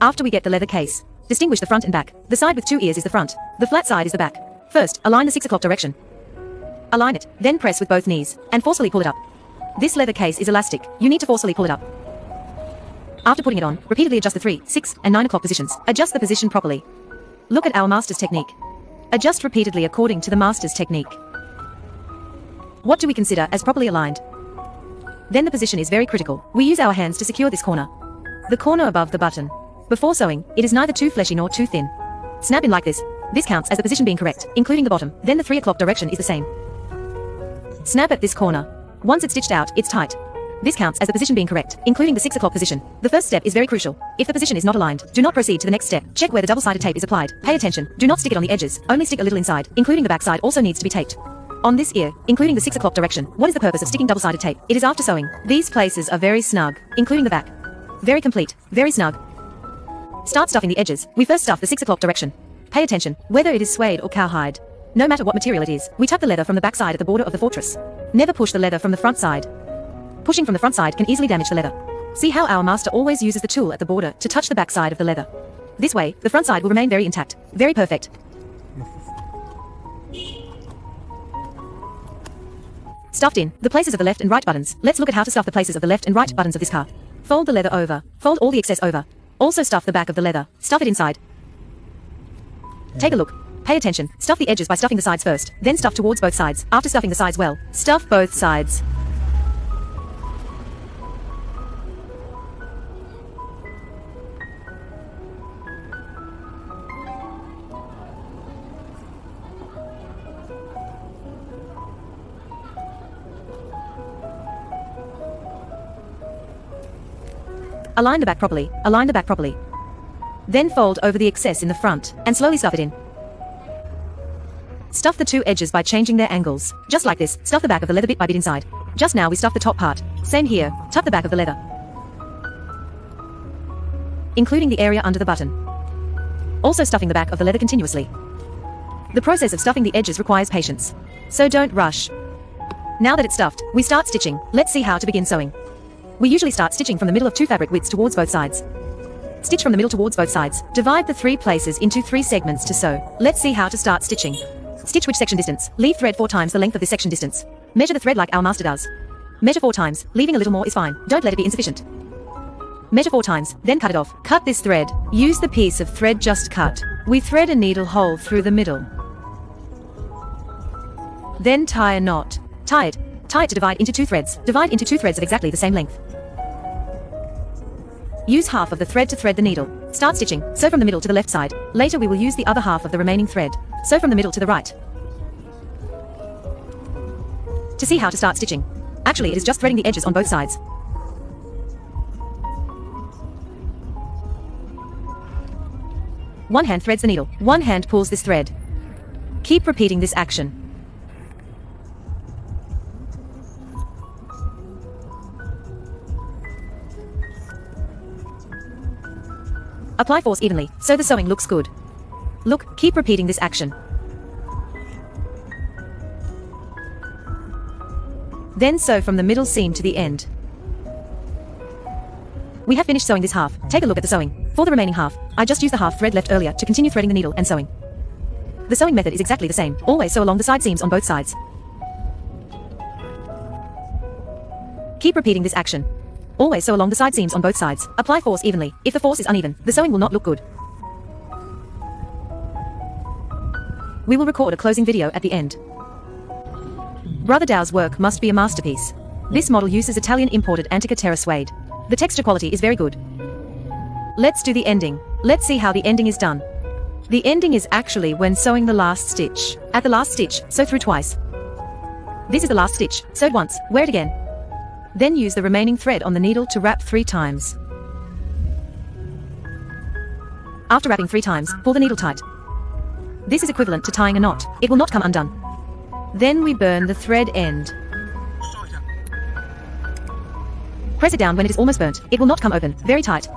After we get the leather case, distinguish the front and back. The side with 2 ears is the front. The flat side is the back. First, align the 6 o'clock direction. Align it, then press with both knees, and forcefully pull it up. This leather case is elastic. You need to forcefully pull it up. After putting it on, repeatedly adjust the 3, 6, and 9 o'clock positions. Adjust the position properly. Look at our master's technique. Adjust repeatedly according to the master's technique. What do we consider as properly aligned? Then the position is very critical. We use our hands to secure this corner. The corner above the button. Before sewing, it is neither too fleshy nor too thin. Snap in like this. This counts as the position being correct, including the bottom. Then the 3 o'clock direction is the same. Snap at this corner. Once it's stitched out, it's tight. This counts as the position being correct, including the 6 o'clock position. The first step is very crucial. If the position is not aligned, do not proceed to the next step. Check where the double-sided tape is applied. Pay attention. Do not stick it on the edges. Only stick a little inside, including the back side also needs to be taped. On this ear, including the 6 o'clock direction, what is the purpose of sticking double-sided tape? It is after sewing. These places are very snug, including the back. Very complete, very snug. Start stuffing the edges. We first stuff the 6 o'clock direction. Pay attention, whether it is suede or cowhide. No matter what material it is, we tuck the leather from the back side at the border of the fortress. Never push the leather from the front side. Pushing from the front side can easily damage the leather. See how our master always uses the tool at the border to touch the back side of the leather. This way, the front side will remain very intact. Very perfect. Stuffed in, the places of the left and right buttons. Let's look at how to stuff the places of the left and right buttons of this car. Fold the leather over. Fold all the excess over. Also stuff the back of the leather. Stuff it inside. Take a look. Pay attention. Stuff the edges by stuffing the sides first. Then stuff towards both sides. After stuffing the sides well, stuff both sides. Align the back properly. Align the back properly. Then fold over the excess in the front, and slowly stuff it in. Stuff the 2 edges by changing their angles. Just like this, stuff the back of the leather bit by bit inside. Just now we stuffed the top part. Same here, tuck the back of the leather, including the area under the button. Also stuffing the back of the leather continuously. The process of stuffing the edges requires patience, so don't rush. Now that it's stuffed, we start stitching. Let's see how to begin sewing. We usually start stitching from the middle of 2 fabric widths towards both sides. Stitch from the middle towards both sides. Divide the 3 places into 3 segments to sew. Let's see how to start stitching. Stitch which section distance. Leave thread 4 times the length of this section distance. Measure the thread like our master does. Measure 4 times. Leaving a little more is fine. Don't let it be insufficient. Measure 4 times, then cut it off. Cut this thread. Use the piece of thread just cut. We thread a needle hole through the middle. Then tie a knot. Tie it. Tie it to divide into 2 threads. Divide into 2 threads of exactly the same length. Use half of the thread to thread the needle. Start stitching. Sew from the middle to the left side. Later we will use the other half of the remaining thread. Sew from the middle to the right. To see how to start stitching. Actually, it is just threading the edges on both sides. One hand threads the needle. One hand pulls this thread. Keep repeating this action. Apply force evenly, so the sewing looks good. Look, keep repeating this action. Then sew from the middle seam to the end. We have finished sewing this half. Take a look at the sewing. For the remaining half, I just used the half thread left earlier to continue threading the needle and sewing. The sewing method is exactly the same. Always sew along the side seams on both sides. Keep repeating this action. Always sew along the side seams on both sides. Apply force evenly. If the force is uneven, the sewing will not look good. We will record a closing video at the end. Brother Dow's work must be a masterpiece. This model uses Italian imported Antica Terra suede. The texture quality is very good. Let's do the ending. Let's see how the ending is done. The ending is actually when sewing the last stitch. At the last stitch, sew through twice. This is the last stitch. Sew it once, wear it again. Then use the remaining thread on the needle to wrap 3 times. After wrapping 3 times, pull the needle tight. This is equivalent to tying a knot. It will not come undone. Then we burn the thread end. Press it down when it is almost burnt. It will not come open. Very tight.